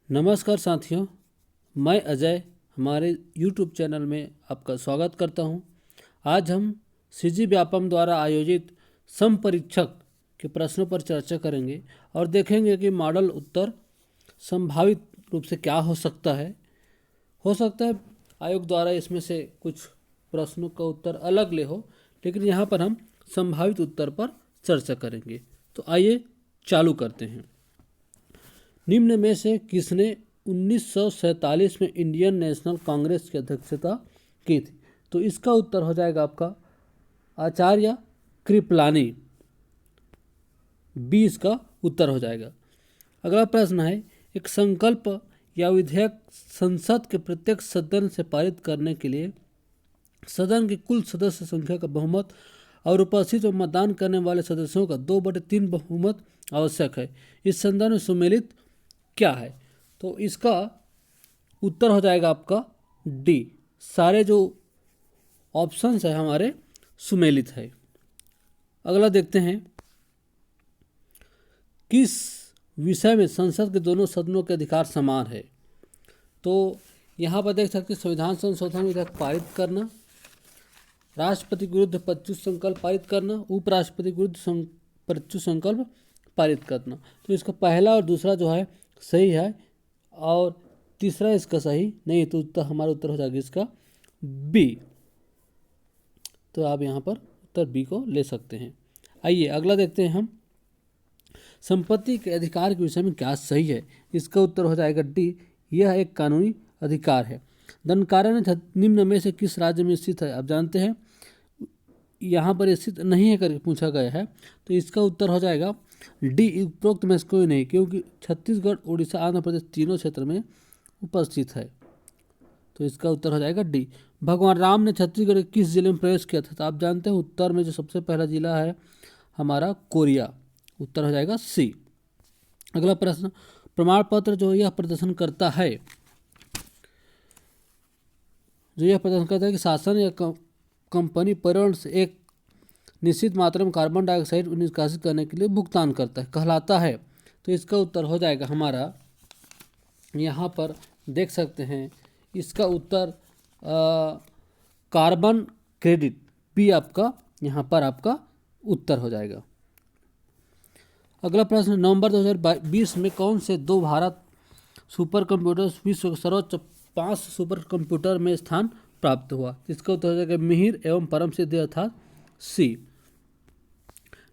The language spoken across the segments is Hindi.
नमस्कार साथियों, मैं अजय हमारे YouTube चैनल में आपका स्वागत करता हूं। आज हम सीजी व्यापम द्वारा आयोजित समपरीक्षक के प्रश्नों पर चर्चा करेंगे और देखेंगे कि मॉडल उत्तर संभावित रूप से क्या हो सकता है। आयोग द्वारा इसमें से कुछ प्रश्नों का उत्तर अलग ले हो, लेकिन यहाँ पर हम संभावित उत्तर पर चर्चा करेंगे। तो आइए चालू करते हैं। निम्न में से किसने 1947 में इंडियन नेशनल कांग्रेस की अध्यक्षता की थी? तो इसका उत्तर हो जाएगा आपका आचार्य कृपलानी। बी इसका उत्तर हो जाएगा। अगला प्रश्न है, एक संकल्प या विधेयक संसद के प्रत्येक सदन से पारित करने के लिए सदन की कुल सदस्य संख्या का बहुमत और उपस्थित व मतदान करने वाले सदस्यों का 2/3 बहुमत आवश्यक है। इस संदर्भ में सुमेलित क्या है? तो इसका उत्तर हो जाएगा आपका डी। सारे जो ऑप्शंस है हमारे सुमेलित है। अगला देखते हैं, किस विषय में संसद के दोनों सदनों के अधिकार समान है? तो यहाँ पर देख सकते हैं, संविधान संशोधन विधेयक पारित करना, राष्ट्रपति के विरुद्ध 25 संकल्प पारित करना, उपराष्ट्रपति के विरुद्ध 25 संकल्प पारित करना। तो इसका पहला और दूसरा जो है सही है और तीसरा इसका सही नहीं, तो हमारा उत्तर हो जाएगा इसका बी। तो आप यहाँ पर उत्तर बी को ले सकते हैं। आइए अगला देखते हैं हम, संपत्ति के अधिकार के विषय में क्या सही है? इसका उत्तर हो जाएगा डी। यह एक कानूनी अधिकार है। दंडकारण्य निम्न में से किस राज्य में स्थित है? आप जानते हैं यहाँ पर स्थित नहीं है करके पूछा गया है, तो इसका उत्तर हो जाएगा डी। उपरोक्त में से कोई नहीं, क्योंकि छत्तीसगढ़, उड़ीसा, आंध्र प्रदेश तीनों क्षेत्र में उपस्थित है। तो इसका उत्तर हो जाएगा डी। भगवान राम ने छत्तीसगढ़ के किस जिले में प्रवेश किया था? तो आप जानते हैं उत्तर में जो सबसे पहला जिला है हमारा कोरिया। उत्तर हो जाएगा सी। अगला प्रश्न, प्रमाण पत्र जो यह प्रदर्शन करता है कि शासन या कंपनी पर्यावरण से एक निश्चित मात्रा में कार्बन डाइऑक्साइड निष्कासित करने के लिए भुगतान करता है, कहलाता है। तो इसका उत्तर हो जाएगा हमारा, यहाँ पर देख सकते हैं इसका उत्तर कार्बन क्रेडिट। बी आपका यहाँ पर आपका उत्तर हो जाएगा। अगला प्रश्न, नवंबर 2020 में कौन से दो भारत सुपर कंप्यूटर्स विश्व के सर्वोच्च 5 सुपर कंप्यूटर में स्थान प्राप्त हुआ? इसका उत्तर हो जाएगा मिहिर एवं परम सिद्धि अर्थात सी।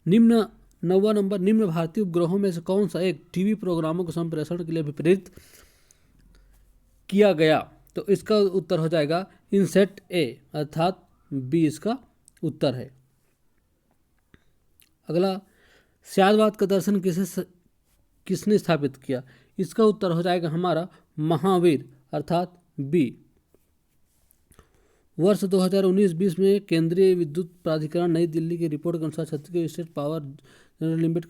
नौवां नंबर, निम्न भारतीय उपग्रहों में से कौन सा एक टीवी प्रोग्रामों के संप्रेषण के लिए विपरीत किया गया? तो इसका उत्तर हो जाएगा इनसेट ए अर्थात बी इसका उत्तर है। अगला, स्यादवाद का दर्शन किसने स्थापित किया? इसका उत्तर हो जाएगा हमारा महावीर अर्थात बी। वर्ष 2019-20 में केंद्रीय विद्युत प्राधिकरण नई दिल्ली की रिपोर्ट के अनुसार Chhattisgarh state power general limited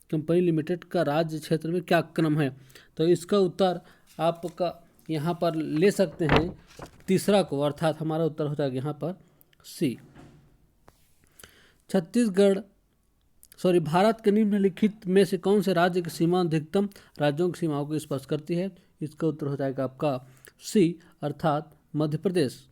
company limited का राज्य क्षेत्र में क्या क्रम है? तो इसका उत्तर आपका यहाँ पर ले सकते हैं तीसरा को, अर्थात हमारा उत्तर हो जाएगा यहाँ पर सी। भारत के निम्नलिखित में से कौन से राज्य की सीमा अधिकतम राज्यों की सीमाओं को स्पर्श करती है? इसका उत्तर हो जाएगा आपका सी अर्थात मध्य प्रदेश।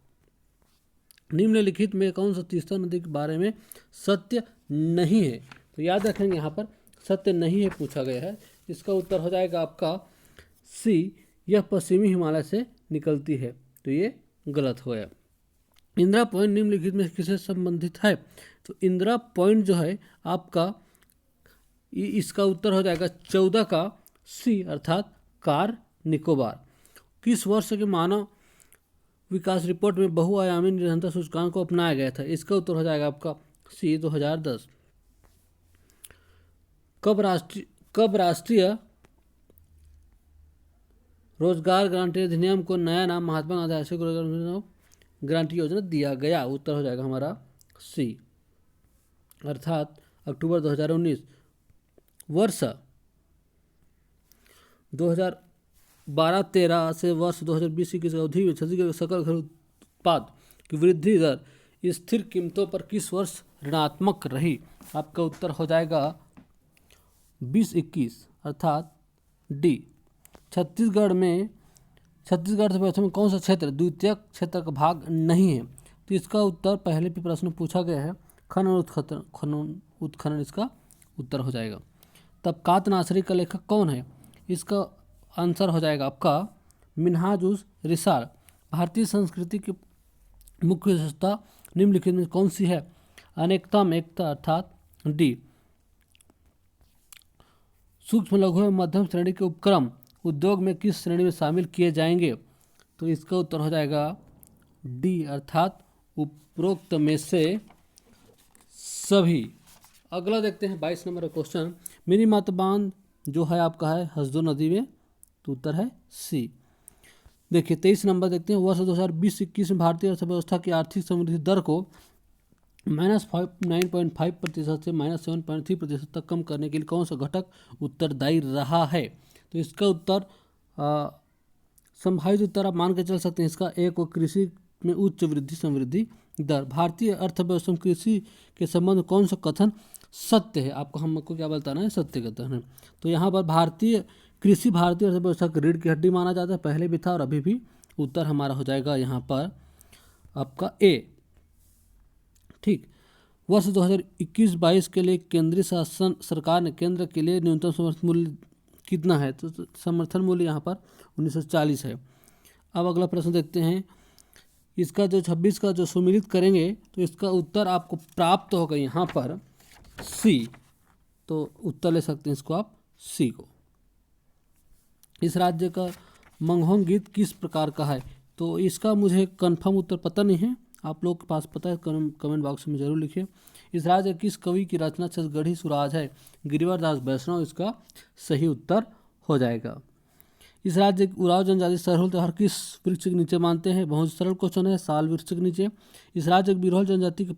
निम्नलिखित में कौन सा तीस्ता नदी के बारे में सत्य नहीं है? तो याद रखेंगे यहाँ पर सत्य नहीं है पूछा गया है। इसका उत्तर हो जाएगा आपका सी, यह पश्चिमी हिमालय से निकलती है। तो ये गलत हो गया। इंदिरा पॉइंट निम्नलिखित में किससे संबंधित है? तो इंदिरा पॉइंट जो है आपका, इसका उत्तर हो जाएगा 14 का सी अर्थात कार निकोबार। किस वर्ष के मानव विकास रिपोर्ट में बहुआयामी निरंतर सूचकांक को अपनाया गया था? इसका उत्तर हो जाएगा आपका सी 2010। कब राष्ट्रीय रोजगार गारंटी अधिनियम को नया नाम महात्मा गांधी राष्ट्रीय रोजगार गारंटी योजना दिया गया? उत्तर हो जाएगा हमारा सी अर्थात अक्टूबर 2019। वर्ष 2012-13 से वर्ष 2020 की अवधि में छत्तीसगढ़ सकल घरेलू उत्पाद की वृद्धि दर स्थिर कीमतों पर किस वर्ष ऋणात्मक रही? आपका उत्तर हो जाएगा 2021 अर्थात डी। छत्तीसगढ़ अर्थव्यवस्था में कौन सा क्षेत्र द्वितीयक क्षेत्र का भाग नहीं है? तो इसका उत्तर पहले भी प्रश्न पूछा गया है, खनन उत्खनन इसका उत्तर हो जाएगा। तब कातनासरी का लेखक कौन है? इसका आंसर हो जाएगा आपका मिन्हाज उस रिसाल। भारतीय संस्कृति की मुख्य विशेषता निम्नलिखित में कौन सी है? अनेकता में एकता अर्थात डी। सूक्ष्म लघु एवं मध्यम श्रेणी के उपक्रम उद्योग में किस श्रेणी में शामिल किए जाएंगे? तो इसका उत्तर हो जाएगा डी अर्थात उपरोक्त में से सभी। अगला देखते हैं 22 नंबर का क्वेश्चन। मिनी माता बांध जो है आपका है हसदो नदी में, तो उत्तर है सी। देखिए 23 नंबर देखते हैं। वर्ष 2020-21 में भारतीय अर्थव्यवस्था की आर्थिक समृद्धि दर को -9.5% से -7.3% तक कम करने के लिए कौन सा घटक उत्तरदायी रहा है? तो इसका उत्तर संभावित उत्तर आप मान के चल सकते हैं इसका एक और कृषि में उच्च वृद्धि समृद्धि दर। भारतीय अर्थव्यवस्था में कृषि के संबंध में कौन सा कथन सत्य है? आपको हमको क्या बताना है? सत्य कथन है। तो यहाँ पर कृषि भारतीय अर्थव्यवस्था की रीढ़ की हड्डी माना जाता है, पहले भी था और अभी भी। उत्तर हमारा हो जाएगा यहाँ पर आपका ए। ठीक। वर्ष 2021-22 के लिए केंद्रीय शासन सरकार ने केंद्र के लिए न्यूनतम समर्थन मूल्य कितना है? तो समर्थन मूल्य यहाँ पर 1940 है। अब अगला प्रश्न देखते हैं। इसका जो 26 का जो सम्मिलित करेंगे तो इसका उत्तर आपको प्राप्त होगा यहाँ पर सी। तो उत्तर ले सकते हैं इसको आप सी को। इस राज्य का मंगहोंग गीत किस प्रकार का है? तो इसका मुझे कंफर्म उत्तर पता नहीं है, आप लोग के पास पता है कमेंट बॉक्स में जरूर लिखिए। इस राज्य किस कवि की रचना छत्तीसगढ़ी सुराज है? गिरिवर दास वैष्णव इसका सही उत्तर हो जाएगा। इस राज्य की उराव जनजाति सरहुल त्योहार किस वृक्ष के नीचे मानते हैं? बहुत सरल क्वेश्चन है, साल वृक्ष के नीचे। इस राज्य की बिरहोल जनजाति के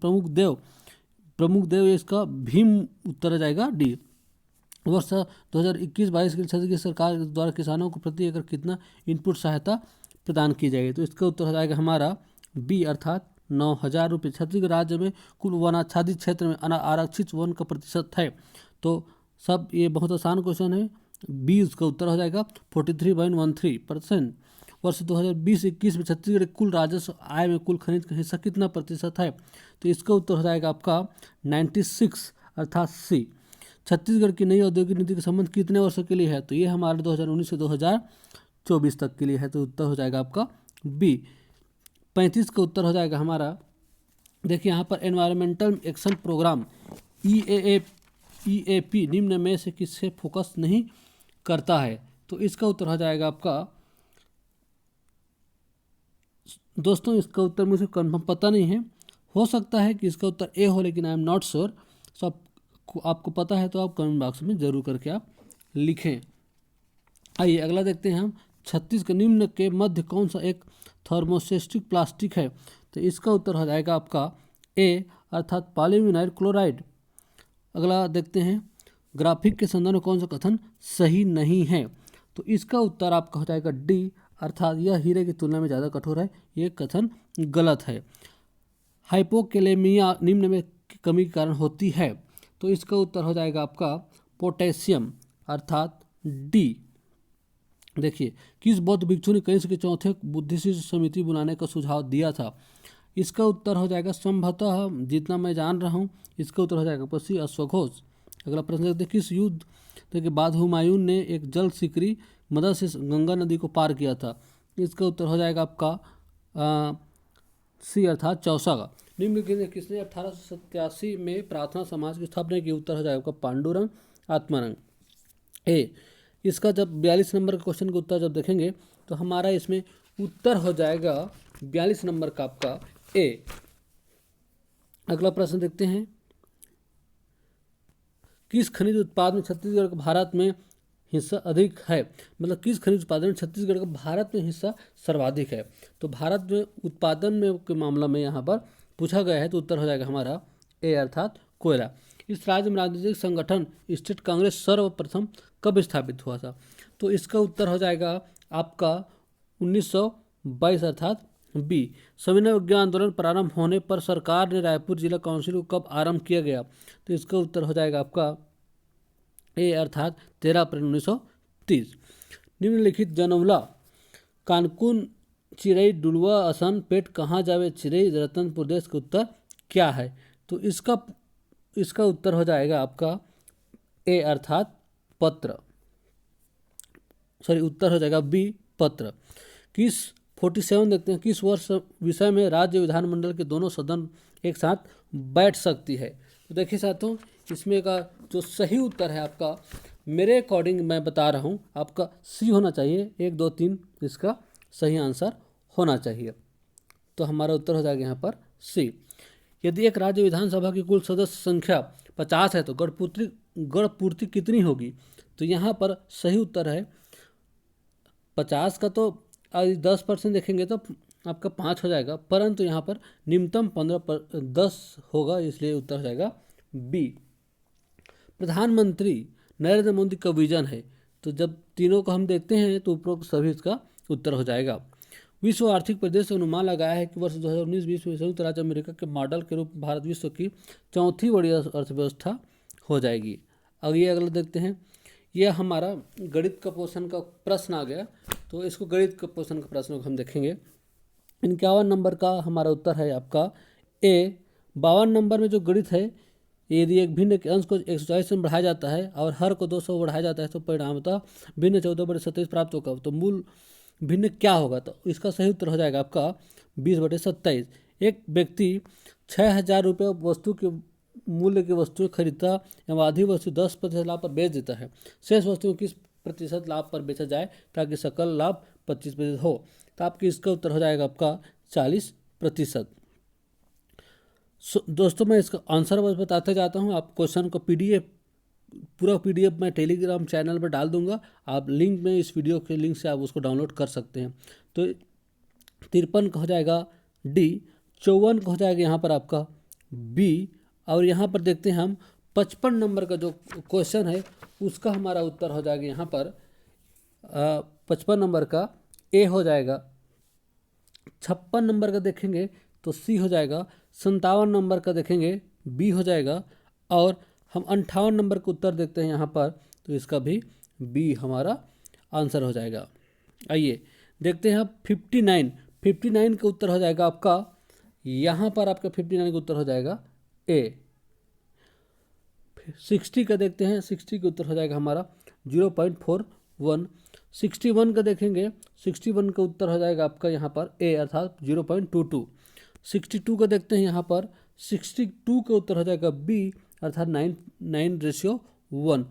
प्रमुख देव इसका भीम उत्तर हो जाएगा डी। वर्ष 2021-22 के लिए छत्तीसगढ़ सरकार द्वारा किसानों को प्रति एकड़ कितना इनपुट सहायता प्रदान की जाएगी? तो इसका उत्तर हो जाएगा हमारा बी अर्थात 9,000 रुपये। छत्तीसगढ़ राज्य में कुल वनाच्छादित क्षेत्र में आरक्षित वन का प्रतिशत है? तो सब ये बहुत आसान क्वेश्चन है, बी उसका उत्तर हो जाएगा 43.13%। वर्ष 2020-21 में छत्तीसगढ़ के कुल राजस्व आय में कुल खनिज का हिस्सा कितना प्रतिशत है? तो इसका उत्तर हो जाएगा आपका 96 अर्थात सी। छत्तीसगढ़ की नई औद्योगिक नीति का संबंध कितने वर्षों के लिए है? तो ये हमारे 2019 से 2024 तक के लिए है, तो उत्तर हो जाएगा आपका बी। 35 का उत्तर हो जाएगा हमारा, देखिए यहाँ पर एनवायरमेंटल एक्शन प्रोग्राम EAP निम्न में से किससे फोकस नहीं करता है? तो इसका उत्तर हो जाएगा आपका, दोस्तों इसका उत्तर मुझे कंफर्म पता नहीं है, हो सकता है कि इसका उत्तर ए हो, लेकिन आई एम नॉट श्योर। सब आपको पता है तो आप कमेंट बॉक्स में जरूर करके आप लिखें। आइए अगला देखते हैं हम। 36 के निम्न के मध्य कौन सा एक थर्मोसेस्टिक प्लास्टिक है? तो इसका उत्तर हो जाएगा आपका ए अर्थात पॉलीविनाइल क्लोराइड। अगला देखते हैं। ग्राफिक के संदर्भ में कौन सा कथन सही नहीं है? तो इसका उत्तर आपका हो जाएगा डी अर्थात यह हीरे की तुलना में ज़्यादा कठोर है, ये कथन गलत है। हाइपोकेलेमिया निम्न में कमी के कारण होती है? तो इसका उत्तर हो जाएगा आपका पोटेशियम अर्थात डी। देखिए किस बौद्ध भिक्षु ने कनिष्क के चौथे बुद्धिस्ट समिति बुलाने का सुझाव दिया था? इसका उत्तर हो जाएगा संभवतः, जितना मैं जान रहा हूँ, इसका उत्तर हो जाएगा पसी अश्वघोष। अगला प्रश्न देखते हैं। किस युद्ध के बाद हुमायूं ने एक जल सिकरी मदद से गंगा नदी को पार किया था? इसका उत्तर हो जाएगा आपका सी अर्थात चौसा का। निम्नलिखित किसने 1887 में प्रार्थना समाज की स्थापना की? उत्तर हो जाएगा आपका पांडुरंग आत्मारंग। ए इसका जब 42 नंबर के क्वेश्चन का उत्तर जब देखेंगे तो हमारा इसमें उत्तर हो जाएगा 42 नंबर का आपका ए। अगला प्रश्न देखते हैं। किस खनिज उत्पाद में छत्तीसगढ़ का भारत में हिस्सा अधिक है? मतलब किस खनिज उत्पादन में छत्तीसगढ़ का भारत में हिस्सा सर्वाधिक है? तो भारत में उत्पादन में के मामला में यहाँ पर पूछा गया है, तो उत्तर हो जाएगा हमारा ए अर्थात कोयला। इस राज्य में राजनीतिक संगठन स्टेट कांग्रेस सर्वप्रथम कब स्थापित हुआ था? तो इसका उत्तर हो जाएगा आपका 1922 अर्थात बी। सविनय विज्ञान आंदोलन प्रारंभ होने पर सरकार ने रायपुर जिला काउंसिल को कब आरंभ किया गया? तो इसका उत्तर हो जाएगा आपका ए अर्थात 13 अप्रैल 1930। निम्नलिखित जनौला कानकुन चिरई डुलवा असन पेट कहाँ जावे चिरई रतनपुर देश का उत्तर क्या है? तो इसका उत्तर हो जाएगा आपका ए अर्थात पत्र, सॉरी उत्तर हो जाएगा बी पत्र। किस 47 देखते हैं, किस वर्ष विषय में राज्य विधानमंडल के दोनों सदन एक साथ बैठ सकती है? तो देखिए साथियों, इसमें का जो सही उत्तर है आपका, मेरे अकॉर्डिंग मैं बता रहा हूँ, आपका सी होना चाहिए। 1 2 3 इसका सही आंसर होना चाहिए। तो हमारा उत्तर हो जाएगा यहाँ पर सी। यदि एक राज्य विधानसभा की कुल सदस्य संख्या 50 है तो गणपूर्ति कितनी होगी? तो यहाँ पर सही उत्तर है 50 का, तो 10% देखेंगे तो आपका 5 हो जाएगा, परंतु यहाँ पर न्यूनतम 10 होगा, इसलिए उत्तर हो जाएगा बी। प्रधानमंत्री नरेंद्र मोदी का विजन है, तो जब तीनों को हम देखते हैं तो उपरोक्त सभी इसका उत्तर हो जाएगा। विश्व आर्थिक परिदृश्य से अनुमान लगाया है कि वर्ष 2019-20 में संयुक्त राज्य अमेरिका के मॉडल के रूप में भारत विश्व की चौथी बड़ी अर्थव्यवस्था हो जाएगी। अब ये अगला देखते हैं, यह हमारा गणित का पोर्शन का प्रश्न आ गया, तो इसको गणित का पोर्शन का प्रश्न को हम देखेंगे। 51 नंबर का हमारा उत्तर है आपका ए। 52 नंबर में जो गणित है, यदि एक भिन्न के अंश को 140 से बढ़ाया जाता है और हर को 200 बढ़ाया जाता है तो परिणामतः भिन्न 14/27 प्राप्त होगा, तो मूल भिन्न क्या होगा? तो इसका सही उत्तर हो जाएगा आपका 20/27। एक व्यक्ति 6,000 रुपये वस्तु के मूल्य की वस्तुएं खरीदता एवं आधी वस्तु 10% लाभ पर बेच देता है। शेष वस्तुओं किस प्रतिशत लाभ पर बेचा जाए ताकि सकल लाभ 25% हो? तो आपकी इसका उत्तर हो जाएगा आपका 40%। दोस्तों, मैं इसका आंसर बस बताते जाता हूँ। आप क्वेश्चन को पूरा पीडीएफ मैं टेलीग्राम चैनल पर डाल दूंगा, आप लिंक में इस वीडियो के लिंक से आप उसको डाउनलोड कर सकते हैं। तो 53 का हो जाएगा डी, 54 का हो जाएगा यहाँ पर आपका बी, और यहाँ पर देखते हैं हम 55 नंबर का जो क्वेश्चन है उसका हमारा उत्तर हो जाएगा यहाँ पर 55 नंबर का ए हो जाएगा। 56 नंबर का देखेंगे तो सी हो जाएगा। 57 नंबर का देखेंगे बी हो जाएगा, और हम 58 नंबर का उत्तर देखते हैं यहाँ पर, तो इसका भी बी हमारा आंसर हो जाएगा। आइए देखते हैं आप 59 का उत्तर हो जाएगा आपका, यहाँ पर आपका 59 का उत्तर हो जाएगा ए। 60 का देखते हैं, 60 का उत्तर हो जाएगा हमारा 0.41। 61 का देखेंगे, 61 का उत्तर हो जाएगा आपका यहाँ पर ए अर्थात 0.22। 62 का देखते हैं यहाँ पर, 62 का उत्तर हो जाएगा बी अर्थात 9:1।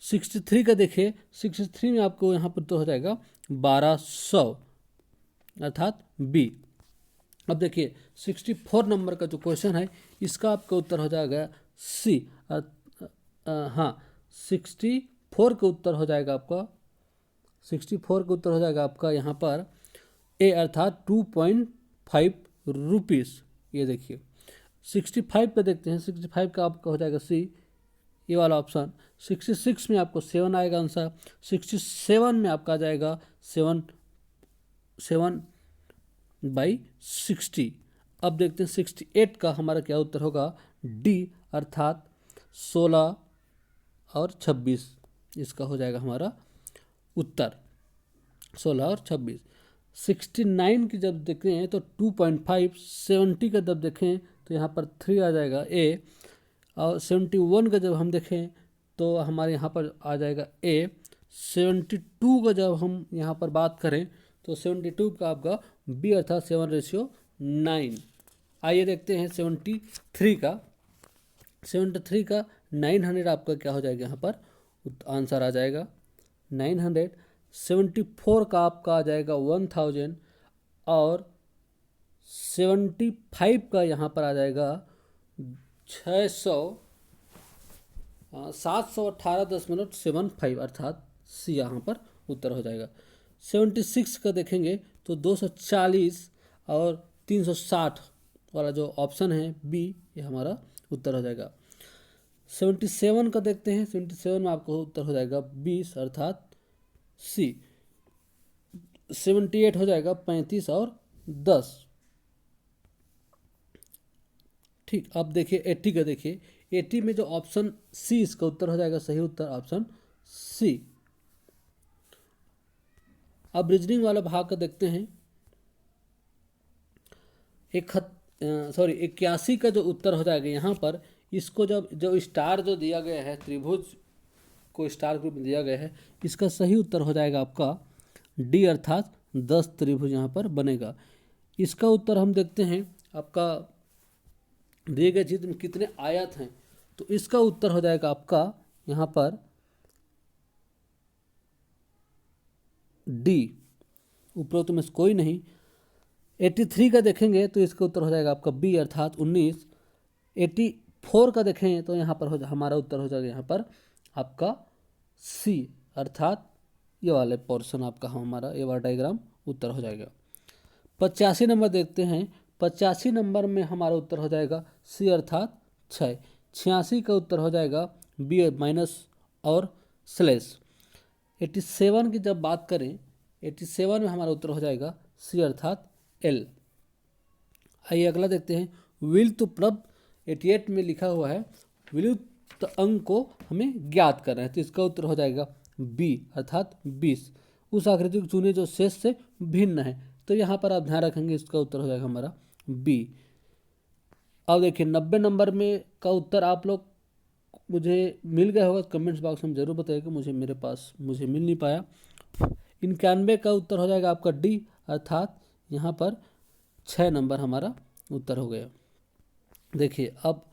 63 का देखिए, 63 में आपको यहाँ पर उत्तर हो जाएगा 1200 अर्थात बी। अब देखिए 64 नंबर का जो क्वेश्चन है इसका आपका उत्तर हो जाएगा सी। हाँ, 64 का उत्तर हो जाएगा आपका, 64 का उत्तर हो जाएगा आपका यहाँ पर ए अर्थात 2.5 रुपीज़। ये देखिए 65 पे देखते हैं, 65 का आपका हो जाएगा सी, ये वाला ऑप्शन। 66 में आपको 7 आएगा आंसर। 67 में आपका आ जाएगा 7/60। अब देखते हैं 68 का हमारा क्या उत्तर होगा, डी अर्थात 16 और 26। इसका हो जाएगा हमारा उत्तर 16 और 26। 69 की जब देखें तो 2.5। 70 का जब देखें तो यहाँ पर 3 आ जाएगा ए, और 71 का जब हम देखें तो हमारे यहाँ पर आ जाएगा ए। 72 का जब हम यहाँ पर बात करें तो 72 का आपका बी अर्थात 7:9। आइए देखते हैं 73 का। 73 का 900 आपका क्या हो जाएगा यहाँ पर आंसर आ जाएगा 900। 74 का आपका आ जाएगा 1000, और 75 का यहाँ पर आ जाएगा 718.75 अर्थात सी यहाँ पर उत्तर हो जाएगा। 76 का देखेंगे तो 240 और 360 वाला जो ऑप्शन है बी, ये हमारा उत्तर हो जाएगा। 77 का देखते हैं, 77 में आपको उत्तर हो जाएगा 20 अर्थात सी। 78 हो जाएगा 35 और 10। ठीक, अब देखिए 80 का देखिए, 80 में जो ऑप्शन सी इसका उत्तर हो जाएगा सही उत्तर ऑप्शन सी। अब रीजनिंग वाला भाग का देखते हैं। 81 का जो उत्तर हो जाएगा यहाँ पर, इसको जब जो स्टार जो दिया गया है, त्रिभुज को स्टार ग्रुप में दिया गया है, इसका सही उत्तर हो जाएगा आपका डी, अर्थात 10 त्रिभुज यहाँ पर बनेगा। इसका उत्तर हम देखते हैं आपका दिए गए चित्र में कितने आयत हैं, तो इसका उत्तर हो जाएगा आपका यहाँ पर डी, उपरोक्त में से कोई नहीं। 83 का देखेंगे तो इसका उत्तर हो जाएगा आपका बी, अर्थात 19। 84 का देखें तो यहाँ पर हमारा उत्तर हो जाएगा यहाँ पर आपका सी, अर्थात ये वाले पोर्शन आपका हमारा ये वाला डायग्राम उत्तर हो जाएगा। 85 नंबर देखते हैं। 85 नंबर में हमारा उत्तर हो जाएगा सी, अर्थात 6। 86 का उत्तर हो जाएगा बी माइनस और स्लेश। 87 की जब बात करें, 87 में हमारा उत्तर हो जाएगा सी, अर्थात एल। आइए अगला देखते हैं। विलुप्त प्रब 88 में लिखा हुआ है विलुप्त अंक को हमें ज्ञात करना है, तो इसका उत्तर हो जाएगा बी, अर्थात 20। उस आकृति को चुने जो शेष से भिन्न है, तो यहाँ पर आप ध्यान रखेंगे इसका उत्तर हो जाएगा हमारा बी। अब देखिए 90 नंबर में का उत्तर आप लोग मुझे मिल गया होगा, कमेंट्स बॉक्स में जरूर बताइएगा, मुझे मिल नहीं पाया। 91 का उत्तर हो जाएगा आपका डी, अर्थात यहाँ पर 6 नंबर हमारा उत्तर हो गया। देखिए अब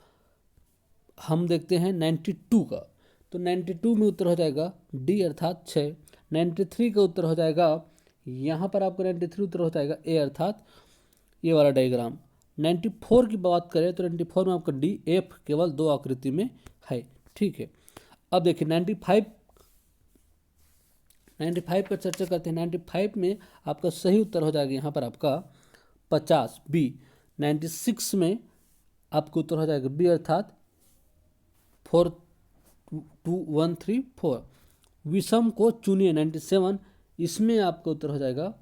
हम देखते हैं 92 का, तो 92 में उत्तर हो जाएगा डी, अर्थात 6। 93 का उत्तर हो जाएगा यहाँ पर आपका 93 उत्तर हो जाएगा ए, अर्थात ये वाला डायग्राम। 94 की बात करें तो 94 में आपका डी, एफ केवल 2 आकृति में है, ठीक है। अब देखिए 95 पर चर्चा करते हैं। 95 में आपका सही उत्तर हो जाएगा यहाँ पर आपका 50, बी। 96 में आपका उत्तर हो जाएगा बी, अर्थात 4 2 1 3 4। विषम को चुनिए 97, इसमें आपका उत्तर हो जाएगा,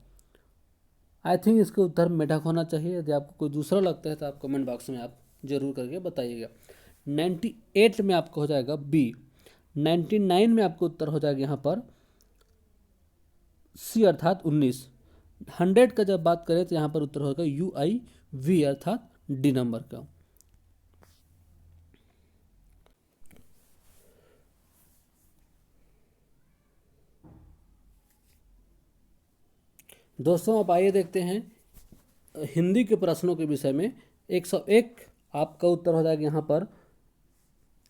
आई थिंक इसका उत्तर मेढक होना चाहिए। यदि आपको कोई दूसरा लगता है तो आप कमेंट बॉक्स में आप जरूर करके बताइएगा। 98 में आपका हो जाएगा बी। 99 में आपका उत्तर हो जाएगा यहाँ पर सी, अर्थात 19। 100 का जब बात करें तो यहाँ पर उत्तर होगा यू आई वी, अर्थात डी नंबर का। दोस्तों अब आइए देखते हैं हिंदी के प्रश्नों के विषय में। 101 आपका उत्तर हो जाएगा यहाँ पर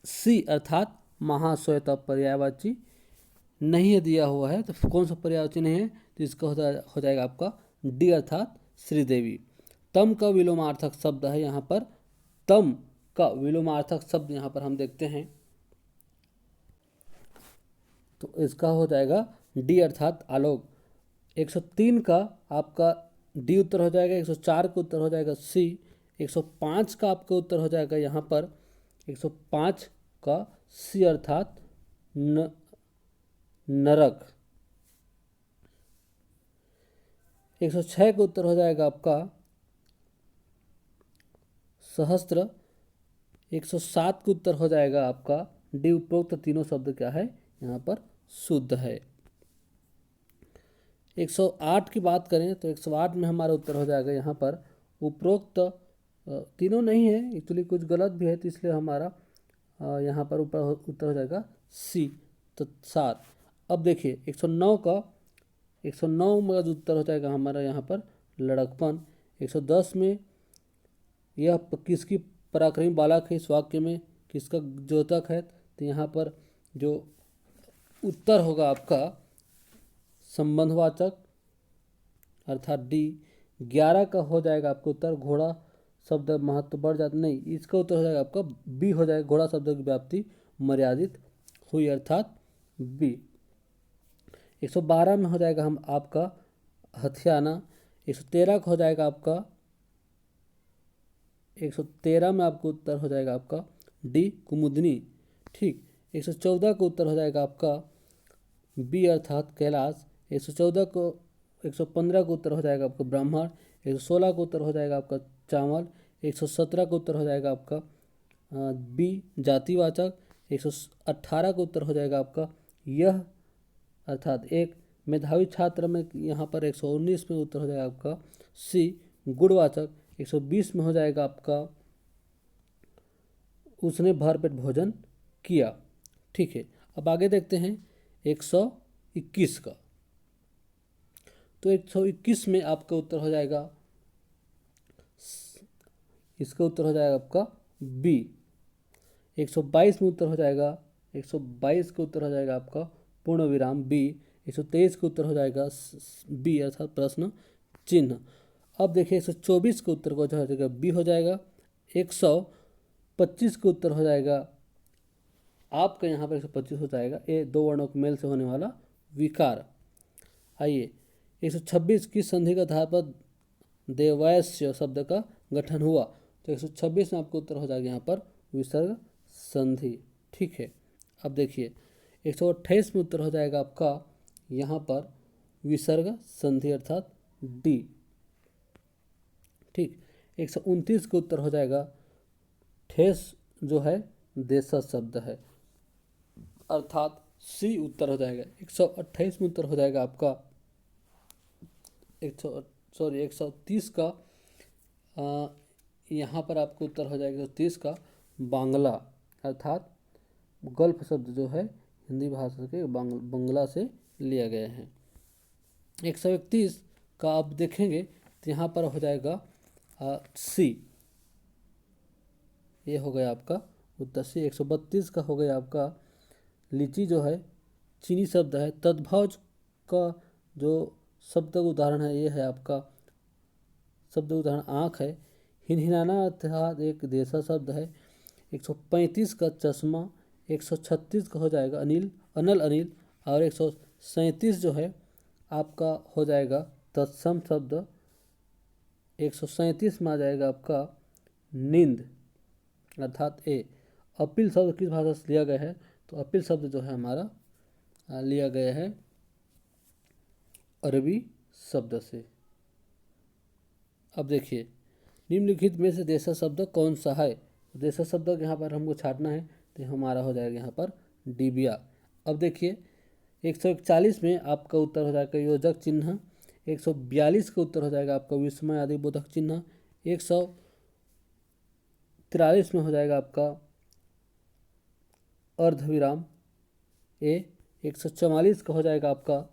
सी, अर्थात महाश्वेता पर्यायवाची नहीं है दिया हुआ है, तो कौन सा पर्यायवाची नहीं है, तो इसका हो जाएगा आपका डी, अर्थात श्रीदेवी। तम का विलोमार्थक शब्द है यहाँ पर, तम का विलोमार्थक शब्द यहाँ पर हम देखते हैं, तो इसका हो जाएगा डी, अर्थात आलोक। 103 का आपका डी उत्तर हो जाएगा। 104 का उत्तर हो जाएगा सी। 105 का आपका उत्तर हो जाएगा यहाँ पर 105 का सी, अर्थात नरक। 106 का उत्तर हो जाएगा आपका सहस्त्र। 107 का उत्तर हो जाएगा आपका डी। उपरोक्त तीनों शब्द क्या है यहाँ पर शुद्ध है। 108 की बात करें तो 108 में हमारा उत्तर हो जाएगा यहाँ पर उपरोक्त तीनों नहीं है, एक्चुअली कुछ गलत भी है, तो इसलिए हमारा यहाँ पर ऊपर उत्तर हो जाएगा सी, तो 7। अब देखिए 109 में जो उत्तर हो जाएगा हमारा यहाँ पर लड़कपन। 110 में यह किसकी पराक्रमी बालक है, इस वाक्य में किसका द्योतक है, तो यहाँ पर जो उत्तर होगा आपका संबंधवाचक, अर्थात डी। 11 का हो जाएगा आपका उत्तर घोड़ा शब्द महत्व बढ़ जाता नहीं, इसका उत्तर हो जाएगा आपका बी हो जाएगा, घोड़ा शब्द की व्याप्ति मर्यादित हुई, अर्थात बी। 112 में हो जाएगा हम आपका हथियाना। 113 का हो जाएगा आपका 113 में आपका उत्तर हो जाएगा आपका डी, कुमुदनी, ठीक। 114 का उत्तर हो जाएगा आपका बी, अर्थात कैलाश। 114 को 115 का उत्तर हो जाएगा आपका ब्राह्मण। 116 का उत्तर हो जाएगा आपका चावल। 117 का उत्तर हो जाएगा आपका बी, जातिवाचक। 118 का उत्तर हो जाएगा आपका यह, अर्थात एक। मेधावी छात्र में यहाँ पर 119 में उत्तर हो जाएगा आपका सी गुणवाचक। 120 में हो जाएगा आपका उसने भरपेट भोजन किया। ठीक है, अब आगे देखते हैं 121 का। तो 121 में आपका उत्तर हो जाएगा, इसका उत्तर हो जाएगा आपका बी। 122 में उत्तर हो जाएगा, 122 का उत्तर हो जाएगा आपका पूर्ण विराम बी। 123 का उत्तर हो जाएगा बी अर्थात प्रश्न चिन्ह। अब देखिए 124 के उत्तर को जो हो जाएगा बी हो जाएगा। 125 का उत्तर हो जाएगा आपका यहाँ पर 125 हो जाएगा ए, दो वर्णों के मेल से होने वाला विकार। आइए 126 की संधि का आधार पर देवैस्य शब्द का गठन हुआ। तो 126 में आपको उत्तर हो जाएगा यहाँ पर विसर्ग संधि। ठीक है, अब देखिए 128 में उत्तर हो जाएगा आपका यहाँ पर विसर्ग संधि अर्थात डी। ठीक, 129 का उत्तर हो जाएगा ठेस जो है देशज शब्द है अर्थात सी उत्तर हो जाएगा। 128 में उत्तर हो जाएगा आपका 130 का यहाँ पर आपको उत्तर हो जाएगा 130 का बांग्ला अर्थात गल्फ शब्द जो है हिंदी भाषा के बांग्ला से लिया गया है। 131 का आप देखेंगे तो यहाँ पर हो जाएगा सी, ये हो गया आपका उत्तर सी। 132 का हो गया आपका लीची जो है चीनी शब्द है। तद्भव का जो शब्द उदाहरण है ये है आपका शब्द उदाहरण आँख है। हिनहिनाना अर्थात एक देशा शब्द है। 135 का चश्मा। 136 का हो जाएगा अनल अनिल और 137 जो है आपका हो जाएगा तत्सम शब्द। 137 में आ जाएगा आपका नींद अर्थात ए। अपील शब्द किस भाषा से लिया गया है? तो अपील शब्द जो है हमारा लिया गया है अरबी शब्द से। अब देखिए निम्नलिखित में से देशा शब्द कौन सा है? देशा शब्द यहाँ पर हमको छाटना है तो हमारा हो जाएगा यहाँ पर डिबिया। अब देखिए 141 में आपका उत्तर हो जाएगा योजक चिन्ह। 142 का उत्तर हो जाएगा आपका विस्मय आदि बोधक चिन्ह। 143 में हो जाएगा आपका अर्धविराम ए। 144 का हो जाएगा आपका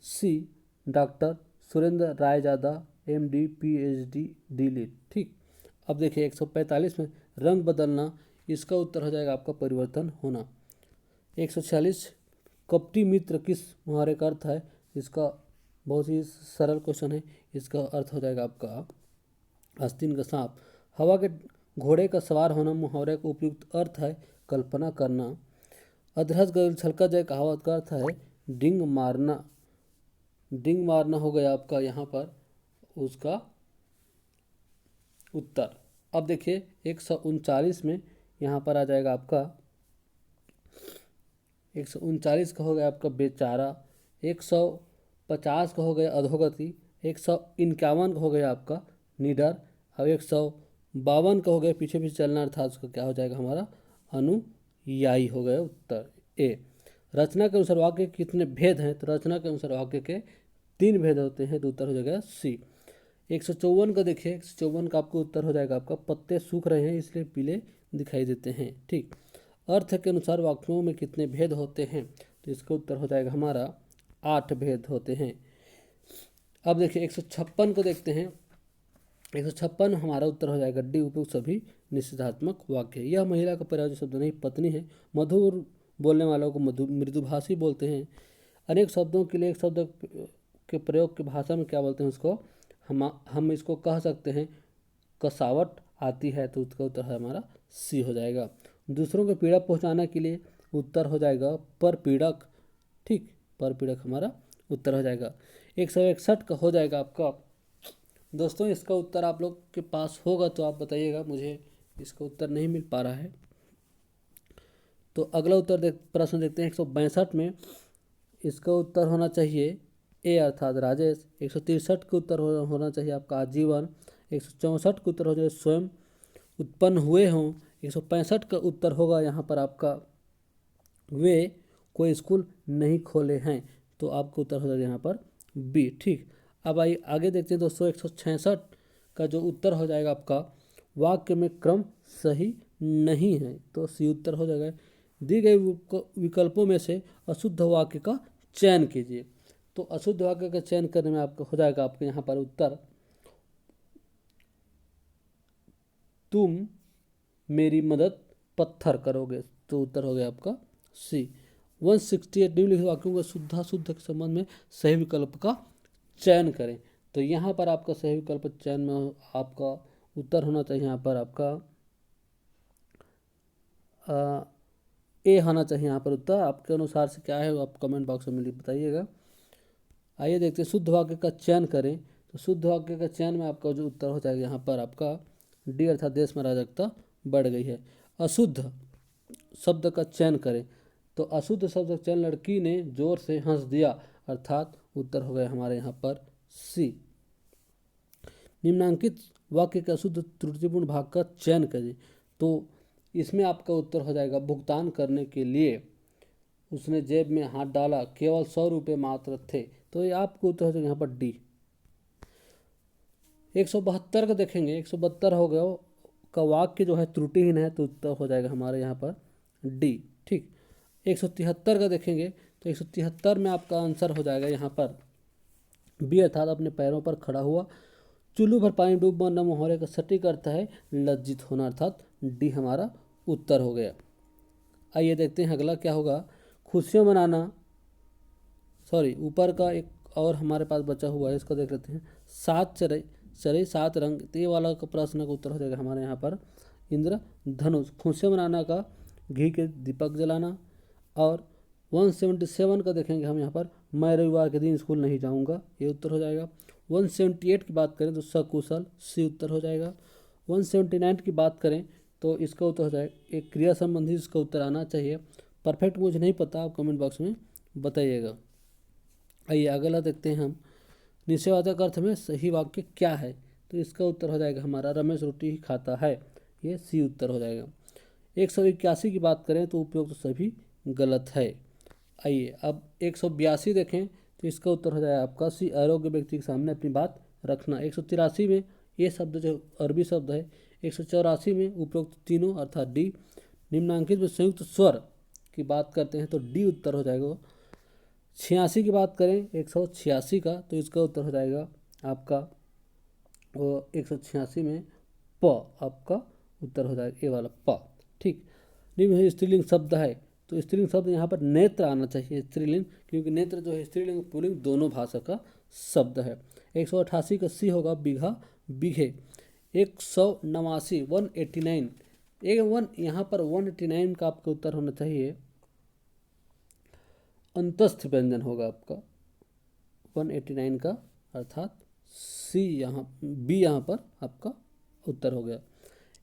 सी doctor Surendra Raizada MD PhD DLitt. ठीक, अब देखिए 145 में रंग बदलना, इसका उत्तर हो जाएगा आपका परिवर्तन होना। 146 कपटी मित्र किस मुहावरे का अर्थ है? इसका बहुत ही सरल क्वेश्चन है, इसका अर्थ हो जाएगा आपका आस्तीन का सांप। हवा के घोड़े का सवार होना मुहावरे का उपयुक्त अर्थ है कल्पना करना। अधरस गईल छलका जाए कहावत का अर्थ है डिंग मारना। डिंग मारना हो गया आपका यहाँ पर उसका उत्तर। अब देखिए 139 में यहाँ पर आ जाएगा आपका 139 का हो गया आपका बेचारा। 150 का हो गया अधोगति। 151 का हो गया आपका निडर और 152 का हो गया पीछे पीछे चलना अर्थात उसका क्या हो जाएगा हमारा अनुयायी हो गया उत्तर ए। रचना के अनुसार वाक्य के कितने भेद हैं? तो रचना के अनुसार वाक्य के 3 भेद होते हैं, तो उत्तर हो जाएगा सी। 154 का देखिए 154 का आपको उत्तर हो जाएगा आपका पत्ते सूख रहे हैं इसलिए पीले दिखाई देते हैं। ठीक, अर्थ के अनुसार वाक्यों में कितने भेद होते हैं? तो इसका उत्तर हो जाएगा हमारा 8 भेद होते हैं। अब देखिए 156 को देखते हैं। 156 हमारा उत्तर हो जाएगा डी उपयुक्त सभी निषेधात्मक वाक्य। यह महिला का पर्यायवाची शब्द नहीं पत्नी है। मधुर बोलने वालों को मृदुभाषी बोलते हैं। अनेक शब्दों के लिए एक शब्द के प्रयोग की भाषा में क्या बोलते हैं उसको? हम इसको कह सकते हैं कसावट आती है, तो उसका उत्तर है हमारा सी हो जाएगा। दूसरों को पीड़ा पहुंचाने के लिए उत्तर हो जाएगा परपीड़क। ठीक, परपीड़क हमारा उत्तर हो जाएगा। 161 का हो जाएगा आपका दोस्तों, इसका उत्तर आप लोग के पास होगा तो आप बताइएगा, मुझे इसका उत्तर नहीं मिल पा रहा है। तो अगला उत्तर प्रश्न देखते हैं 162 में। इसका उत्तर होना चाहिए ए अर्थात राजेश। 163 का उत्तर होना चाहिए आपका आजीवन। 164 का उत्तर हो जाए स्वयं उत्पन्न हुए हों। 165 का उत्तर होगा यहाँ पर आपका वे कोई स्कूल नहीं खोले हैं, तो आपका उत्तर हो जाएगा यहाँ पर बी। ठीक, अब आइए आगे देखते हैं दोस्तों 166 का जो उत्तर हो जाएगा आपका, वाक्य में क्रम सही नहीं है, तो सी उत्तर हो जाएगा। दी गई विकल्पों में से अशुद्ध वाक्य का चयन कीजिए। तो अशुद्ध वाक्य का चयन करने में आपका हो जाएगा आपके यहाँ पर उत्तर, तुम मेरी मदद पत्थर करोगे, तो उत्तर हो गया आपका सी। 168 निम्नलिखित वाक्यों का शुद्धाशुद्ध के संबंध में सही विकल्प का चयन करें। तो यहाँ पर आपका सही विकल्प चयन में आपका उत्तर होना चाहिए, यहाँ पर आपका ए होना चाहिए। यहाँ पर उत्तर आपके अनुसार से क्या है, आप कमेंट बॉक्स में मुझे बताइएगा। आइए देखते हैं शुद्ध वाक्य का चयन करें। तो शुद्ध वाक्य का चयन में आपका जो उत्तर हो जाएगा यहाँ पर आपका डी, अर्थात देश में अराजकता बढ़ गई है। अशुद्ध शब्द का चयन करें। तो अशुद्ध शब्द का चयन, लड़की ने जोर से हंस दिया, अर्थात उत्तर हो गया हमारे यहाँ पर सी। निम्नांकित वाक्य के अशुद्ध त्रुटिपूर्ण भाग का चयन करें। तो इसमें आपका उत्तर हो जाएगा, भुगतान करने के लिए उसने जेब में हाथ डाला, केवल 100 रुपये मात्र थे, तो ये आपको उत्तर हो जाएगा यहाँ पर डी। 172 का देखेंगे, 172 हो गया का वाक्य जो है त्रुटिहीन है, तो उत्तर हो जाएगा हमारे यहाँ पर डी। ठीक, 173 का देखेंगे, तो 173 में आपका आंसर हो जाएगा यहाँ पर बी, अर्थात अपने पैरों पर खड़ा हुआ, चुल्लू भर पानी डूब मरना मोहरे का सटीक अर्थ है लज्जित होना, अर्थात डी हमारा उत्तर हो गया। आइए देखते हैं अगला क्या होगा, खुशियाँ मनाना, सॉरी ऊपर का एक और हमारे पास बचा हुआ है, इसको देख लेते हैं। 7 चरई 7 रंग, तो ये वाला का प्रश्न का उत्तर हो जाएगा हमारे यहाँ पर इंद्रधनुष। खुशियाँ मनाना का घी के दीपक जलाना। और 177 का देखेंगे हम यहाँ पर, मैं रविवार के दिन स्कूल नहीं जाऊँगा, ये उत्तर हो जाएगा। 178 की बात करें तो सकुशल, सी उत्तर हो जाएगा। 179 की बात करें तो इसका उत्तर हो जाएगा एक क्रिया संबंधी, इसका उत्तर आना चाहिए। परफेक्ट मुझे नहीं पता, आप कमेंट बॉक्स में बताइएगा। आइए अगला देखते हैं हम, निश्चयवाचक अर्थ में सही वाक्य क्या है, तो इसका उत्तर हो जाएगा हमारा रमेश रोटी ही खाता है, ये सी उत्तर हो जाएगा। 181 की बात करें तो उपयोग तो सभी गलत है। आइए अब 182 देखें, तो इसका उत्तर हो जाएगा आपका सी, अयोग्य व्यक्ति के सामने अपनी बात रखना। 183 में ये शब्द जो अरबी शब्द है। 184 में उपरोक्त तीनों अर्थात डी। निम्नांकित में संयुक्त स्वर की बात करते हैं तो डी उत्तर हो जाएगा। 86 की बात करें 186 का, तो इसका उत्तर हो जाएगा आपका वो 186 में प आपका उत्तर हो जाएगा, ए वाला प। ठीक, निम्न स्त्रीलिंग शब्द है, तो स्त्रीलिंग शब्द यहाँ पर नेत्र आना चाहिए, स्त्रीलिंग, क्योंकि नेत्र जो है स्त्रीलिंग पुल्लिंग दोनों भाषा का शब्द है। 188 का सी होगा बीघा बीघे। 189 189 यहाँ पर 189 का आपका उत्तर होना चाहिए अंतस्थ व्यंजन होगा आपका 189 का, अर्थात सी यहाँ बी यहाँ पर आपका उत्तर हो गया।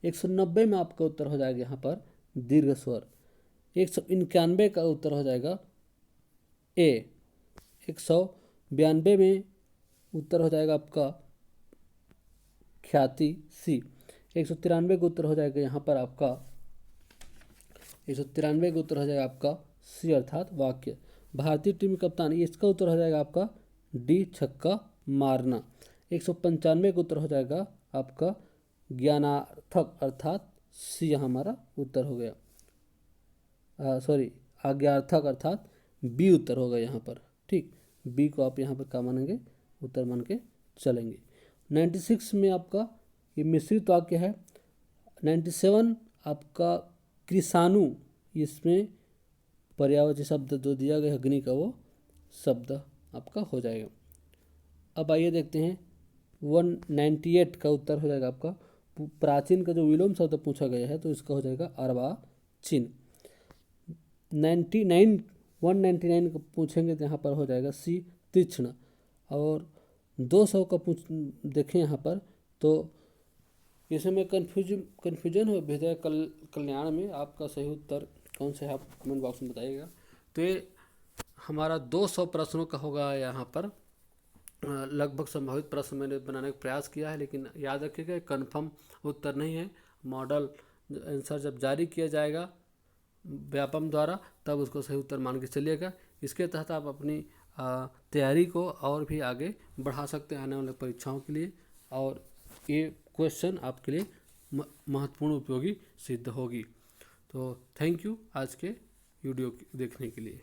190 में आपका उत्तर हो जाएगा यहाँ पर दीर्घ स्वर। 191 का उत्तर हो जाएगा ए। 192 में उत्तर हो जाएगा आपका ख्याति, सी। 193 का उत्तर हो जाएगा यहाँ पर आपका 193 का उत्तर हो जाएगा आपका सी, अर्थात वाक्य। भारतीय टीम कप्तान, इसका उत्तर हो जाएगा आपका डी, छक्का मारना। 195 का उत्तर हो जाएगा आपका ज्ञानार्थक, अर्थात सी यहाँ हमारा उत्तर हो गया। सॉरी आज्ञार्थक, अर्थात बी उत्तर होगा यहाँ पर। ठीक, बी को आप यहाँ पर क्या मानेंगे, उत्तर मान के चलेंगे। 96 में आपका ये मिश्रित वाक्य है। 97 आपका कृषाणु, इसमें पर्यायवाची शब्द जो दिया गया अग्नि का वो शब्द आपका हो जाएगा। अब आइए देखते हैं 198 का उत्तर हो जाएगा आपका प्राचीन का जो विलोम शब्द पूछा गया है, तो इसका हो जाएगा अर्वाचीन। 199 का पूछेंगे तो यहाँ पर हो जाएगा सी, तीक्ष्ण। और 200 का देखें यहाँ पर, तो इसमें कन्फ्यूजन हो भेजा कल्याण में, आपका सही उत्तर कौन सा है आप कमेंट बॉक्स में बताइएगा। तो ये हमारा 200 प्रश्नों का होगा यहाँ पर। लगभग संभावित प्रश्न मैंने बनाने का प्रयास किया है, लेकिन याद रखिएगा कंफर्म उत्तर नहीं है। मॉडल आंसर जब जारी किया जाएगा व्यापम द्वारा, तब उसको सही उत्तर मान के चलिएगा। इसके तहत आप अपनी तैयारी को और भी आगे बढ़ा सकते हैं आने वाले परीक्षाओं के लिए, और ये क्वेश्चन आपके लिए महत्वपूर्ण उपयोगी सिद्ध होगी। तो थैंक यू आज के वीडियो देखने के लिए।